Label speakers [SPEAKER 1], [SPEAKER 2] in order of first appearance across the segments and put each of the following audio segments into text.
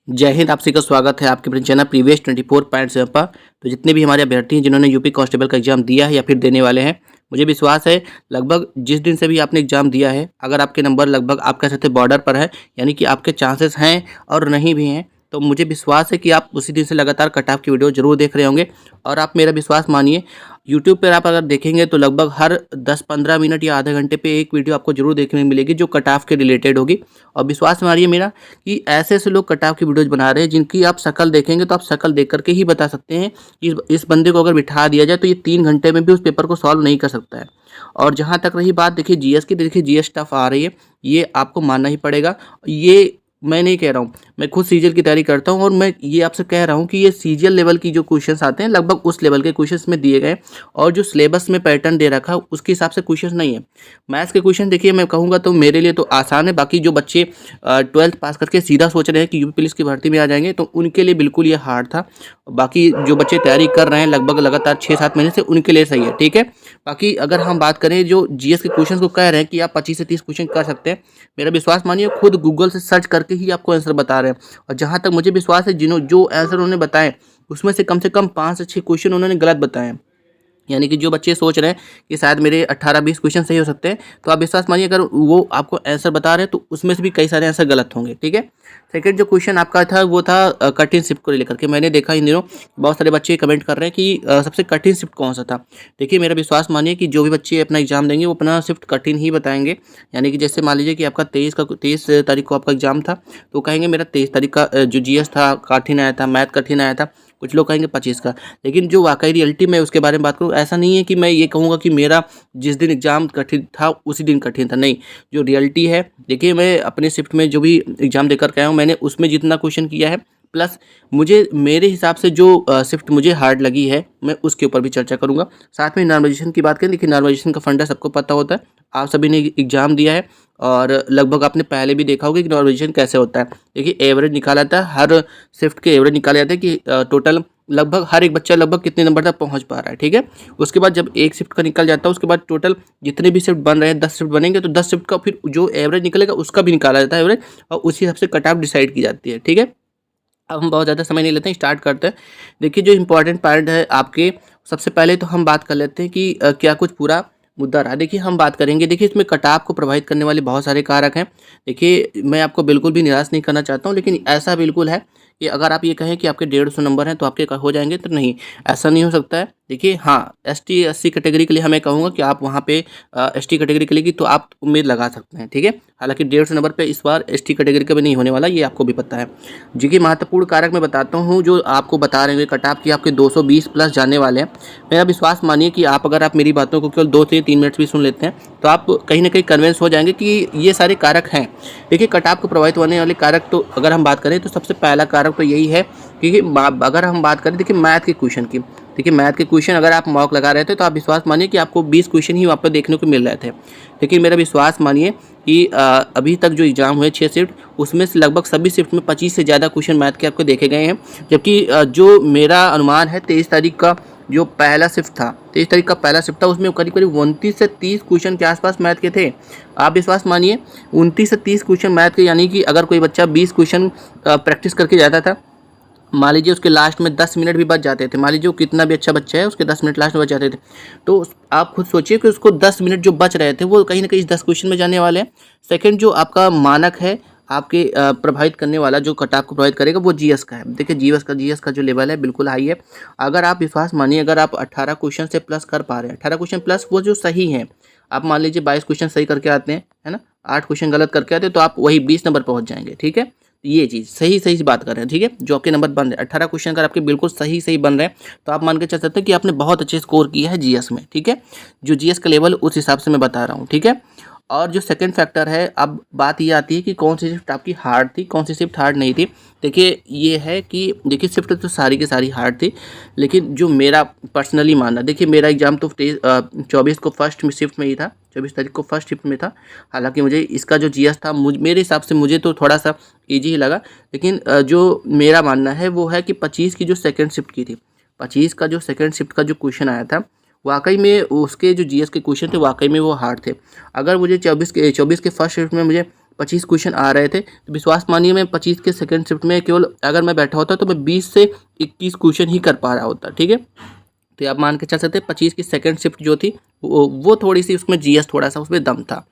[SPEAKER 1] जय हिंद। आप सभी का स्वागत है आपके अपने चैनल प्रीवियस 24.7 पर। तो जितने भी हमारे अभ्यर्थी हैं जिन्होंने यूपी कांस्टेबल का एग्जाम दिया है या फिर देने वाले हैं, मुझे विश्वास है लगभग जिस दिन से भी आपने एग्जाम दिया है, अगर आपके नंबर लगभग आप कह सकते हैं बॉर्डर पर है, यानी कि आपके चांसेस हैं और नहीं भी हैं, तो मुझे विश्वास है कि आप उसी दिन से लगातार कट ऑफ की वीडियो जरूर देख रहे होंगे। और आप मेरा विश्वास मानिए, यूट्यूब पर आप अगर देखेंगे तो लगभग हर 10-15 मिनट या आधे घंटे पे एक वीडियो आपको जरूर देखने को मिलेगी जो कट ऑफ के रिलेटेड होगी। और विश्वास मानिए मेरा कि ऐसे ऐसे लोग कट ऑफ की वीडियोज़ बना रहे हैं जिनकी आप शक्ल देखेंगे तो आप शक्ल देख करके ही बता सकते हैं कि इस बंदे को अगर बिठा दिया जाए तो ये 3 घंटे में भी उस पेपर को सॉल्व नहीं कर सकता है। और जहाँ तक रही बात देखिए जीएस की, देखिए जीएस टफ आ रही है, ये आपको मानना ही पड़ेगा। ये मैं नहीं कह रहा हूँ, मैं खुद सीजीएल की तैयारी करता हूँ और मैं ये आपसे कह रहा हूँ कि ये सीजीएल लेवल की जो क्वेश्चंस आते हैं लगभग उस लेवल के क्वेश्चंस में दिए गए और जो सिलेबस में पैटर्न दे रखा है उसके हिसाब से क्वेश्चंस नहीं है। मैथ्स के क्वेश्चन देखिए मैं कहूँगा तो मेरे लिए तो आसान है, बाकी जो बच्चे 12th पास करके सीधा सोच रहे हैं कि यूपी पुलिस की भर्ती में आ जाएंगे तो उनके लिए बिल्कुल ये हार्ड था। बाकी जो बच्चे तैयारी कर रहे हैं लगभग लगातार 6-7 महीने से, उनके लिए सही है, ठीक है। बाकी अगर हम बात करें जो जीएस के क्वेश्चन को कह रहे हैं कि आप 25 से 30 क्वेश्चन कर सकते हैं, मेरा विश्वास मानिए खुद गूगल से सर्च करके ही आपको आंसर बता रहे हैं। और जहाँ तक मुझे विश्वास है जो आंसर उन्होंने बताए उसमें से कम 5 से 6 क्वेश्चन उन्होंने गलत बताए हैं। यानी कि जो बच्चे सोच रहे हैं कि शायद मेरे 18-20 क्वेश्चन सही हो सकते हैं, तो आप विश्वास मानिए अगर वो आपको आंसर बता रहे हैं तो उसमें से भी कई सारे आंसर गलत होंगे, ठीक है। सेकंड जो क्वेश्चन आपका था वो था कठिन शिफ्ट को लेकर के। मैंने देखा इन दिनों बहुत सारे बच्चे कमेंट कर रहे हैं कि सबसे कठिन शिफ्ट कौन सा था। देखिए मेरा विश्वास मानिए कि जो भी बच्चे अपना एग्जाम देंगे वो अपना शिफ्ट कठिन ही बताएंगे। यानी कि जैसे मान लीजिए कि आपका 23 तारीख को आपका एग्जाम था तो कहेंगे मेरा 23 तारीख का जो जीएस था कठिन आया था, मैथ कठिन आया था। कुछ लोग कहेंगे 25 का। लेकिन जो वाकई रियलिटी में उसके बारे में बात करूँ, ऐसा नहीं है कि मैं ये कहूँगा कि मेरा जिस दिन एग्ज़ाम कठिन था उसी दिन कठिन था, नहीं। जो रियलिटी है देखिए, मैं अपने शिफ्ट में जो भी एग्ज़ाम देकर के आया हूँ मैंने उसमें जितना क्वेश्चन किया है प्लस मुझे मेरे हिसाब से जो शिफ्ट मुझे हार्ड लगी है मैं उसके ऊपर भी चर्चा करूँगा। साथ में नॉर्मलाइजेशन की बात करें, देखिए नॉर्मलाइजेशन का फंडा सबको पता होता है, आप सभी ने एग्ज़ाम दिया है और लगभग आपने पहले भी देखा होगा कि नॉर्मलाइजेशन कैसे होता है। देखिए एवरेज निकाला जाता है, हर शिफ्ट के एवरेज निकाले जाते हैं कि टोटल लगभग हर एक बच्चा लगभग कितने नंबर तक पहुंच पा रहा है, ठीक है। उसके बाद जब एक शिफ्ट का निकल जाता है उसके बाद टोटल जितने भी शिफ्ट बन रहे हैं 10 शिफ्ट बनेंगे तो 10 शिफ्ट का फिर जो एवरेज निकलेगा उसका भी निकाला जाता है एवरेज, और उसी हिसाब से कट ऑफ डिसाइड की जाती है, ठीक है। अब हम बहुत ज़्यादा समय नहीं लेते हैं, स्टार्ट करते हैं। देखिए जो इंपॉर्टेंट पॉइंट है आपके, सबसे पहले तो हम बात कर लेते हैं कि क्या कुछ पूरा मुद्दा रहा। देखिए हम बात करेंगे, देखिए इसमें कट ऑफ को प्रभावित करने वाले बहुत सारे कारक हैं। देखिए मैं आपको बिल्कुल भी निराश नहीं करना चाहता हूँ, लेकिन ऐसा बिल्कुल है कि अगर आप ये कहें कि आपके 150 नंबर हैं तो आपके हो जाएंगे, तो नहीं, ऐसा नहीं हो सकता है। देखिए हाँ, ST SC कैटेगरी के लिए हमें कहूँगा कि आप वहाँ पे ST कैटेगरी के लिए की तो आप उम्मीद लगा सकते हैं, ठीक है। हालांकि 150 नंबर पे इस बार ST कैटेगरी का भी नहीं होने वाला, ये आपको भी पता है। जी कि महत्वपूर्ण कारक मैं बताता हूँ जो आपको बता रहे हैं कट ऑफ की आपके 220 प्लस जाने वाले हैं। मेरा विश्वास मानिए कि आप अगर आप मेरी बातों को केवल 2 से 3 मिनट भी सुन लेते हैं तो आप कहीं ना कहीं कन्विंस हो जाएंगे कि ये सारे कारक हैं। देखिए कट ऑफ को प्रभावित होने वाले कारक तो अगर हम बात करें तो सबसे पहला कारक तो यही है कि अगर हम बात करें देखिए मैथ के क्वेश्चन की, देखिए मैथ के क्वेश्चन अगर आप मॉक लगा रहे थे तो आप विश्वास मानिए कि आपको 20 क्वेश्चन ही वहाँ पर देखने को मिल रहे थे। लेकिन मेरा विश्वास मानिए कि अभी तक जो एग्ज़ाम हुए 6 शिफ्ट, उसमें से लगभग सभी शिफ्ट में 25 से ज़्यादा क्वेश्चन मैथ के आपको देखे गए हैं। जबकि जो मेरा अनुमान है 23 तारीख का जो पहला शिफ्ट था, 23 तारीख का पहला शिफ्ट था, उसमें करीब 29 से 30 क्वेश्चन के आसपास मैथ के थे। आप विश्वास मानिए 29 से 30 क्वेश्चन मैथ के, यानी कि अगर कोई बच्चा 20 क्वेश्चन प्रैक्टिस करके जाता था, मान लीजिए उसके लास्ट में 10 मिनट भी बच जाते थे, मान लीजिए वो कितना भी अच्छा बच्चा है उसके 10 मिनट लास्ट में बच जाते थे, तो आप खुद सोचिए कि उसको 10 मिनट जो बच रहे थे वो कहीं ना कहीं इस 10 क्वेश्चन में जाने वाले हैं। सेकंड जो आपका मानक है आपके प्रभावित करने वाला, जो कट ऑफ को प्रभावित करेगा वो जीएस का है। देखिए जीएस का जो लेवल है बिल्कुल हाई है। अगर आप विश्वास मानिए अगर आप 18 क्वेश्चन से प्लस कर पा रहे हैं, 18 क्वेश्चन प्लस वो जो सही हैं, आप मान लीजिए 22 क्वेश्चन सही करके आते हैं, है ना, 8 क्वेश्चन गलत करके आते हैं, तो आप वही 20 नंबर पहुँच जाएंगे, ठीक है। ये चीज़ सही बात कर रहे हैं, ठीक है। जो आपके नंबर बन रहे हैं 18 क्वेश्चन अगर आपके बिल्कुल सही बन रहे हैं तो आप मान के चल सकते हैं कि आपने बहुत अच्छे स्कोर किया है जीएस में, ठीक है। जो जीएस का लेवल उस हिसाब से मैं बता रहा हूँ, ठीक है। और जो सेकंड फैक्टर है, अब बात ये आती है कि कौन सी शिफ्ट आपकी हार्ड थी, कौन सी शिफ्ट हार्ड नहीं थी। देखिए ये है कि देखिए शिफ्ट तो सारी की सारी हार्ड थी, लेकिन जो मेरा पर्सनली मानना, देखिए मेरा एग्जाम तो 24 को फर्स्ट शिफ्ट में ही था, 24 तारीख को फर्स्ट शिफ्ट में था। हालांकि मुझे इसका जो जीएस था मेरे हिसाब से मुझे तो थोड़ा सा ईजी ही लगा, लेकिन जो मेरा मानना है वो है कि 25 की जो सेकेंड शिफ्ट की थी, 25 का जो सेकेंड शिफ्ट का जो क्वेश्चन आया था वाकई में उसके जो जीएस के क्वेश्चन थे वाकई में वो हार्ड थे। अगर मुझे 24 के फर्स्ट शिफ्ट में मुझे 25 क्वेश्चन आ रहे थे, तो विश्वास मानिए मैं 25 के सेकंड शिफ्ट में केवल अगर मैं बैठा होता तो मैं 20 से 21 क्वेश्चन ही कर पा रहा होता। ठीक है, तो आप मान के चल सकते हैं 25 की सेकंड शिफ्ट जो थी वो थोड़ी सी उसमें जीएस थोड़ा सा उसमें दम था।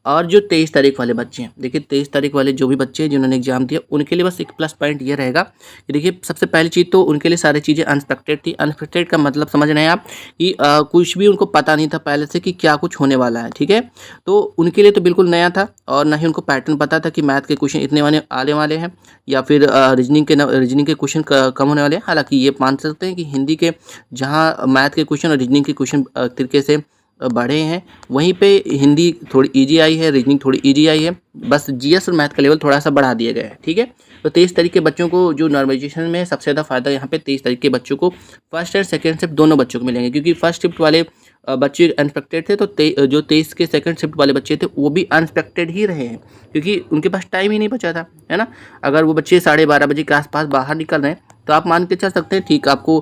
[SPEAKER 1] और जो 23 तारीख वाले बच्चे हैं, देखिए 23 तारीख वाले जो भी बच्चे हैं जिन्होंने एग्जाम दिया उनके लिए बस एक प्लस पॉइंट ये रहेगा कि देखिए सबसे पहली चीज़ तो उनके लिए सारी चीज़ें अनएक्सपेक्टेड थी। अनएक्सपेक्टेड का मतलब समझ रहे हैं आप कि कुछ भी उनको पता नहीं था पहले से कि क्या कुछ होने वाला है। ठीक है, तो उनके लिए तो बिल्कुल नया था और ना ही उनको पैटर्न पता था कि मैथ के क्वेश्चन इतने आने वाले हैं या फिर रीजनिंग के क्वेश्चन कम होने वाले हैं। हालांकि ये मान सकते हैं कि हिंदी के जहाँ मैथ के क्वेश्चन और रीजनिंग के क्वेश्चन तरीके से बढ़े हैं, वहीं पे हिंदी थोड़ी इजी आई है, रीजनिंग थोड़ी इजी आई है, बस जीएस और मैथ का लेवल थोड़ा सा बढ़ा दिया गया है। ठीक है, तो 23 तारीख के बच्चों को जो नॉर्मलाइजेशन में सबसे ज़्यादा फायदा यहाँ पे 23 तारीख के बच्चों को फर्स्ट एंड सेकंड शिफ्ट दोनों बच्चों को मिलेंगे, क्योंकि फर्स्ट शिफ्ट वाले बच्चे अनएक्सपेक्टेड थे, तो जो 23 के सेकंड शिफ्ट वाले बच्चे थे वो भी अनएक्सपेक्टेड ही रहे हैं, क्योंकि उनके पास टाइम ही नहीं बचा था, है ना। अगर वो बच्चे 12:30 बजे के आसपास बाहर निकल रहे हैं तो आप मान के चल सकते हैं ठीक आपको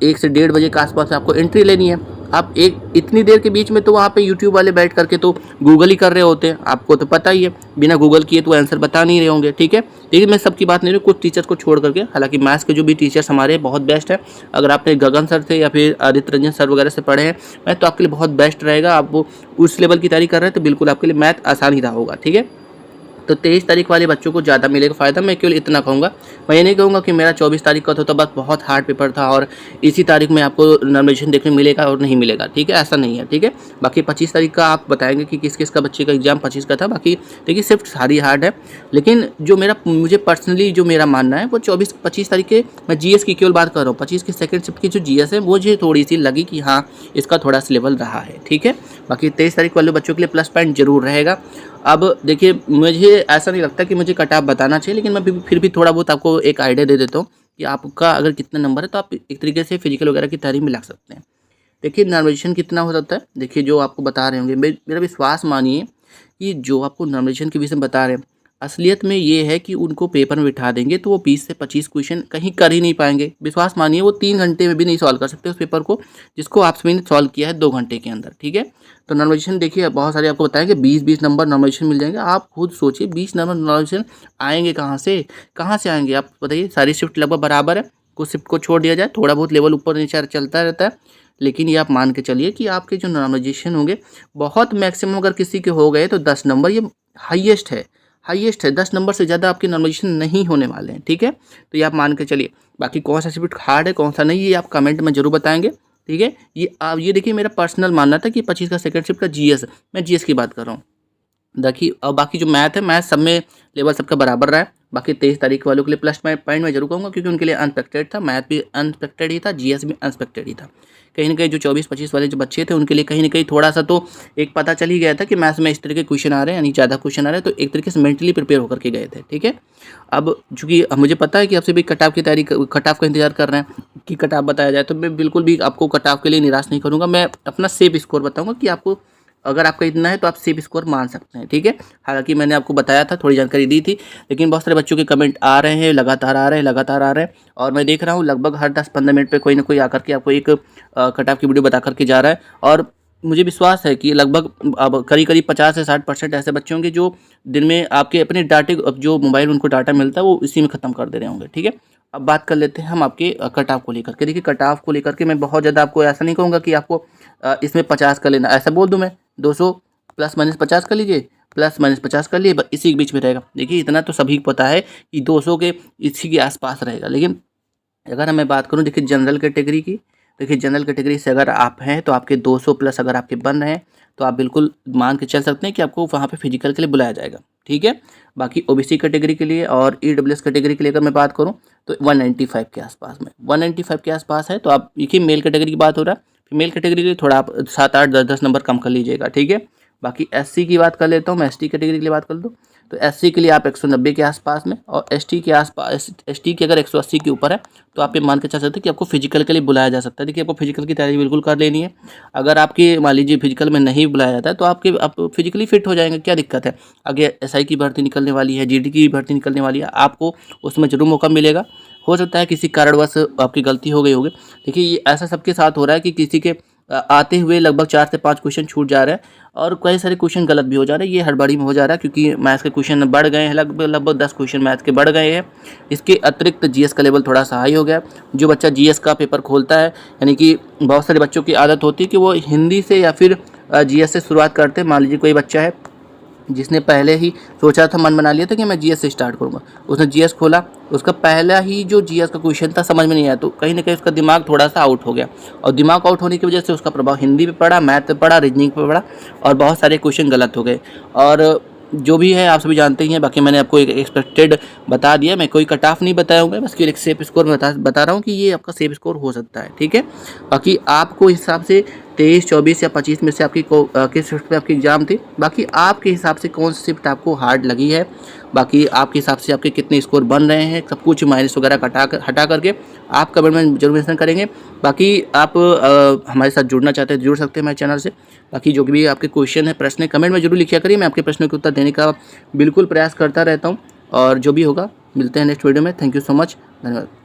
[SPEAKER 1] 1 से 1:30 बजे के आसपास आपको एंट्री लेनी है। आप एक इतनी देर के बीच में तो वहाँ पे यूट्यूब वाले बैठ करके तो गूगल ही कर रहे होते हैं, आपको तो पता ही है, बिना गूगल किए तो आंसर बता नहीं रहे होंगे। ठीक है, लेकिन मैं सबकी बात नहीं रही, कुछ टीचर्स को छोड़ करके, हालांकि मैथ्स के जो भी टीचर्स हमारे बहुत बेस्ट है। अगर आपने गगन सर से या फिर आदित्य रंजन सर वगैरह से पढ़े हैं मैथ तो आपके लिए बहुत बेस्ट रहेगा। आप वो उस लेवल की तैयारी कर रहे हैं तो बिल्कुल आपके लिए मैथ आसान ही रहा होगा। ठीक है, तो 23 तारीख वाले बच्चों को ज़्यादा मिलेगा फ़ायदा। मैं केवल इतना कहूँगा, मैं ये नहीं कहूँगा कि मेरा 24 तारीख का तो बस बहुत हार्ड पेपर था और इसी तारीख में आपको नॉर्मलाइजेशन देखने मिलेगा और नहीं मिलेगा। ठीक है, ऐसा नहीं है। ठीक है, बाकी 25 तारीख का आप बताएंगे कि किस किस का बच्चे का एग्जाम 25 का था। बाकी देखिए सिर्फ सारी हार्ड है, लेकिन जो मुझे पर्सनली जो मेरा मानना है वो 24-25 तारीख के, मैं जीएस की केवल बात कर रहा हूँ, 25 की सेकंड शिफ्ट की जो जीएस है मुझे थोड़ी सी लगी कि हाँ इसका थोड़ा सा लेवल रहा है। ठीक है, बाकी 23 तारीख वाले बच्चों के लिए प्लस पॉइंट जरूर रहेगा। अब देखिए मुझे ऐसा नहीं लगता कि मुझे कट ऑफ बताना चाहिए, लेकिन मैं फिर भी थोड़ा बहुत आपको एक आइडिया दे देता हूँ कि आपका अगर कितना नंबर है तो आप एक तरीके से फिजिकल वगैरह की तैयारी में लग सकते हैं। देखिए नॉर्मलाइजेशन कितना हो सकता है, देखिए जो आपको बता रहे होंगे, मेरा विश्वास मानिए कि जो आपको नॉर्मलाइजेशन के विषय में बता रहे हैं असलियत में ये है कि उनको पेपर में बिठा देंगे तो वो 20 से 25 क्वेश्चन कहीं कर ही नहीं पाएंगे। विश्वास मानिए वो 3 घंटे में भी नहीं सॉल्व कर सकते उस पेपर को जिसको आपने सॉल्व किया है 2 घंटे के अंदर। ठीक है, तो नॉर्मलाइजेशन देखिए बहुत सारे आपको बताएंगे 20-20 नंबर नॉर्मलाइजेशन मिल जाएंगे। आप खुद सोचिए 20 नंबर नॉर्मलाइजेशन आएंगे कहाँ से आएंगे आप बताइए। सारी शिफ्ट लगभग बराबर है, कुछ शिफ्ट को छोड़ दिया जाए थोड़ा बहुत लेवल ऊपर नीचे चलता रहता है, लेकिन ये आप मान के चलिए कि आपके जो नॉर्मलाइजेशन होंगे बहुत मैक्सिमम अगर किसी के हो गए तो 10 नंबर ये हाईएस्ट है 10 नंबर से ज़्यादा आपके नॉर्मलाइजेशन नहीं होने वाले हैं। ठीक है, तो ये आप मान के चलिए। बाकी कौन सा शिफ्ट हार्ड है कौन सा नहीं ये आप कमेंट में जरूर बताएंगे। ठीक है, ये देखिए मेरा पर्सनल मानना था कि 25 का सेकंड शिफ्ट का जीएस, मैं जीएस की बात कर रहा हूँ। देखिए और बाकी जो मैथ है मैथ सब में लेवल सबका बराबर रहा है। बाकी 23 तारीख वालों के लिए प्लस पॉइंट मैं जरूर कहूँगा क्योंकि उनके लिए अनएक्सपेक्टेड था, मैथ भी अनएक्सपेक्टेड ही था, जीएस भी अनएक्सपेक्टेड ही था। कहीं ना कहीं जो 24-25 वाले जो बच्चे थे उनके लिए कहीं ना कहीं थोड़ा सा तो एक पता चल ही गया था कि मैथ्स में इस तरह के क्वेश्चन आ रहे हैं, यानी ज़्यादा क्वेश्चन आ रहे हैं, तो एक तरीके से मेंटली प्रिपेयर होकर के गए थे। ठीक है, अब चूँकि मुझे पता है कि आपसे भी कट ऑफ की तैयारी कट ऑफ का इंतजार कर रहे हैं कि कट ऑफ बताया जाए, तो मैं बिल्कुल भी आपको कट ऑफ के लिए निराश नहीं करूँगा। मैं अपना सेफ स्कोर बताऊँगा कि आपको अगर आपका इतना है तो आप सेफ स्कोर मान सकते हैं। ठीक है, हालांकि मैंने आपको बताया था थोड़ी जानकारी दी थी, लेकिन बहुत सारे बच्चों के कमेंट आ रहे हैं लगातार आ रहे हैं और मैं देख रहा हूँ लगभग हर 10-15 मिनट पे कोई ना कोई आकर के आपको एक कट ऑफ की वीडियो बता करके जा रहा है। और मुझे विश्वास है कि लगभग अब करीब 50 से 60% ऐसे बच्चे होंगे जो दिन में आपके अपने डाटे जो मोबाइल उनको डाटा मिलता है वो इसी में ख़त्म कर दे रहे होंगे। ठीक है, अब बात कर लेते हैं हम आपके कट ऑफ को लेकर के। देखिए कट ऑफ को लेकर के मैं बहुत ज़्यादा आपको ऐसा नहीं कहूँगा कि आपको इसमें 50 का लेना, ऐसा बोल दूँ मैं 200 ±50 कर लीजिए, ±50 कर लिए, इसी के बीच में रहेगा। देखिए इतना तो सभी को पता है कि 200 के इसी के आसपास रहेगा। लेकिन अगर मैं बात करूँ देखिए जनरल कैटेगरी की, देखिए जनरल कैटेगरी से अगर आप हैं तो आपके 200 प्लस अगर आपके बन रहे हैं तो आप बिल्कुल मान के चल सकते हैं कि आपको वहाँ पे फिजिकल के लिए बुलाया जाएगा। ठीक है, बाकी ओबीसी कैटेगरी के लिए और ईडब्ल्यूएस कैटेगरी के लिए अगर मैं बात करूँ तो 195 के आसपास में 195 के आसपास है। तो आप देखिए मेल कैटेगरी की बात हो रहा है, फीमेल कैटेगरी के लिए थोड़ा आप 7-8-10 नंबर कम कर लीजिएगा। ठीक है, बाकी एससी की बात कर लेता हूँ, मैं एसटी कैटेगरी के लिए बात कर दूँ तो एससी के लिए आप 190 के आसपास में, और एसटी के आसपास एसटी के अगर 180 के ऊपर है तो आप ये मान के चल सकते हैं कि आपको फिजिकल के लिए बुलाया जा सकता है। देखिए आपको फिजिकल की तैयारी बिल्कुल कर लेनी है। अगर आपकी मान लीजिए फिजिकल में नहीं बुलाया जाता है तो आप फिजिकली फिट हो जाएंगे, क्या दिक्कत है। आगे एसआई की भर्ती निकलने वाली है, जीडी की भर्ती निकलने वाली है, आपको उसमें जरूर मौका मिलेगा। हो सकता है किसी कारणवश आपकी गलती हो गई होगी। देखिए ये ऐसा सबके साथ हो रहा है कि किसी के आते हुए लगभग 4 से 5 क्वेश्चन छूट जा रहे हैं और कई सारे क्वेश्चन गलत भी हो जा रहे हैं। ये हड़बड़ी में हो जा रहा है क्योंकि मैथ्स के क्वेश्चन बढ़ गए हैं, लगभग 10 क्वेश्चन मैथ्स के बढ़ गए हैं। इसके अतिरिक्त जीएस का लेवल थोड़ा सा हाई हो गया। जो बच्चा जीएस का पेपर खोलता है, यानी कि बहुत सारे बच्चों की आदत होती है कि वो हिंदी से या फिर जीएस से शुरुआत करते हैं। मान लीजिए कोई बच्चा है जिसने पहले ही सोचा था, मन बना लिया था कि मैं जीएस से स्टार्ट करूँगा, उसने जीएस खोला, उसका पहला ही जो जीएस का क्वेश्चन था समझ में नहीं आया, तो कहीं ना कहीं उसका दिमाग थोड़ा सा आउट हो गया और दिमाग आउट होने की वजह से उसका प्रभाव हिंदी पे पड़ा, मैथ पे पड़ा, रीजनिंग पे पड़ा और बहुत सारे क्वेश्चन गलत हो गए। और जो भी है आप सभी जानते ही हैं। बाकी मैंने आपको एक एक्सपेक्टेड बता दिया, मैं कोई कट ऑफ नहीं बताऊँगा, बस केवल एक सेफ स्कोर बता रहा हूँ कि ये आपका सेफ स्कोर हो सकता है, ठीक है। बाकी आपको हिसाब से 23, 24 या 25 में से आपकी किस शिफ्ट पे आपकी एग्ज़ाम थी, बाकी आपके हिसाब से कौन सी शिफ्ट आपको हार्ड लगी है, बाकी आपके हिसाब से आपके कितने स्कोर बन रहे हैं, सब कुछ माइनस वगैरह हटा करके आप कमेंट में जरूर मेंशन करेंगे। बाकी आप हमारे साथ जुड़ना चाहते हैं जुड़ सकते हैं हमारे चैनल से। बाकी जो भी आपके क्वेश्चन है, प्रश्न है, कमेंट में जरूर लिखिया करिए, मैं आपके प्रश्नों के उत्तर देने का बिल्कुल प्रयास करता रहता हूँ। और जो भी होगा मिलते हैं नेक्स्ट वीडियो में। थैंक यू सो मच, धन्यवाद।